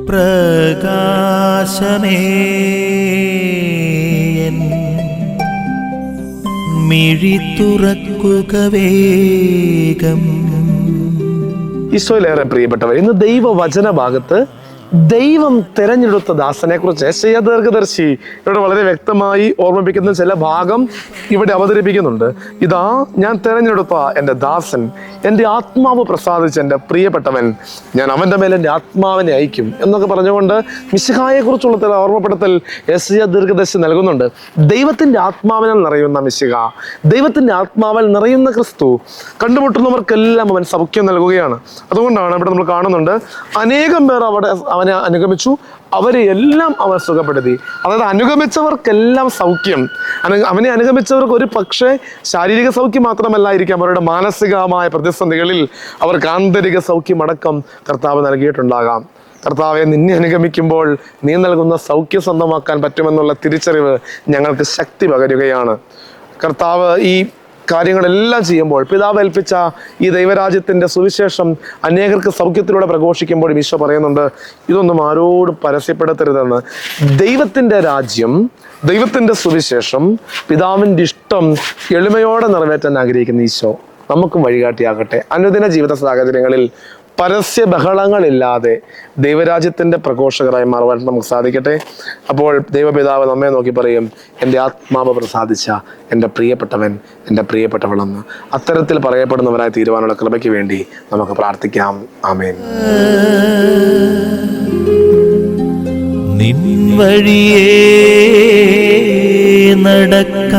പ്രകാശമേ മിഴി തുറക്കുക വേഗം. ഈശോയിലേറെ പ്രിയപ്പെട്ടവർ, ഇന്ന് ദൈവവചന ഭാഗത്ത് ദൈവം തെരഞ്ഞെടുത്ത ദാസനെ കുറിച്ച് യെശയ്യാ ദീർഘദർശി ഇവിടെ വളരെ വ്യക്തമായി ഓർമ്മിപ്പിക്കുന്ന ചില ഭാഗം ഇവിടെ അവതരിപ്പിക്കുന്നുണ്ട്. ഇതാ ഞാൻ തെരഞ്ഞെടുത്ത എൻ്റെ ദാസൻ, എൻ്റെ ആത്മാവ് പ്രസാദിച്ച എൻ്റെ പ്രിയപ്പെട്ടവൻ, ഞാൻ അവൻ്റെ മേലെ എൻ്റെ ആത്മാവിനെ അയക്കും എന്നൊക്കെ പറഞ്ഞുകൊണ്ട് മിശിഹായെ കുറിച്ചുള്ള ചില ഓർമ്മപ്പെടുത്തൽ യെശയ്യാ ദീർഘദർശി നൽകുന്നുണ്ട്. ദൈവത്തിൻ്റെ ആത്മാവിനാൽ നിറയുന്ന മിശിഹ, ദൈവത്തിൻ്റെ ആത്മാവിൽ നിറയുന്ന ക്രിസ്തു കണ്ടുമുട്ടുന്നവർക്കെല്ലാം അവൻ സൗഖ്യം നൽകുകയാണ്. അതുകൊണ്ടാണ് ഇവിടെ നമ്മൾ കാണുന്നുണ്ട്, അനേകം പേർ അവനെ അനുഗമിച്ചു, അവരെ എല്ലാം അവൻ സുഖപ്പെടുത്തി. അതായത് അനുഗമിച്ചവർക്കെല്ലാം സൗഖ്യം. അവനെ അനുഗമിച്ചവർക്ക് ഒരു പക്ഷേ ശാരീരിക സൗഖ്യം മാത്രമല്ലായിരിക്കാം, അവരുടെ മാനസികമായ പ്രതിസന്ധികളിൽ അവർക്ക് ആന്തരിക സൗഖ്യമടക്കം കർത്താവ് നൽകിയിട്ടുണ്ടാകാം. കർത്താവെ, നിന്നെ അനുഗമിക്കുമ്പോൾ നീ നൽകുന്ന സൗഖ്യം സ്വന്തമാക്കാൻ പറ്റുമെന്നുള്ള തിരിച്ചറിവ് ഞങ്ങൾക്ക് ശക്തി പകരുകയാണ്. കർത്താവ് ഈ കാര്യങ്ങളെല്ലാം ചെയ്യുമ്പോൾ പിതാവ് ഏൽപ്പിച്ച ഈ ദൈവരാജ്യത്തിൻ്റെ സുവിശേഷം അനേകർക്ക് സൗഖ്യത്തിലൂടെ പ്രഘോഷിക്കുമ്പോൾ ഈശോ പറയുന്നുണ്ട്, ഇതൊന്നും ആരോടും പരസ്യപ്പെടുത്തരുതെന്ന്. ദൈവത്തിൻ്റെ രാജ്യം, ദൈവത്തിൻ്റെ സുവിശേഷം, പിതാവിൻ്റെ ഇഷ്ടം എളിമയോടെ നിറവേറ്റാൻ ആഗ്രഹിക്കുന്ന ഈശോ നമുക്കും വഴികാട്ടിയാകട്ടെ. അനുദിന ജീവിത സാഹചര്യങ്ങളിൽ പരസ്യ ബഹളങ്ങളില്ലാതെ ദൈവരാജ്യത്തിൻ്റെ പ്രഘോഷകരായി മാറുവാൻ നമുക്ക് സാധിക്കട്ടെ. അപ്പോൾ ദൈവപിതാവ് നമ്മെ നോക്കി പറയും, എൻ്റെ ആത്മാവ് പ്രസാദിച്ച എൻ്റെ പ്രിയപ്പെട്ടവൻ, എൻ്റെ പ്രിയപ്പെട്ടവളെന്ന്. അത്തരത്തിൽ പറയപ്പെടുന്നവരായി തീരുവാനുള്ള കൃപയ്ക്ക് വേണ്ടി നമുക്ക് പ്രാർത്ഥിക്കാം. ആമേൻ. നിൻ വഴിയേ നടക്ക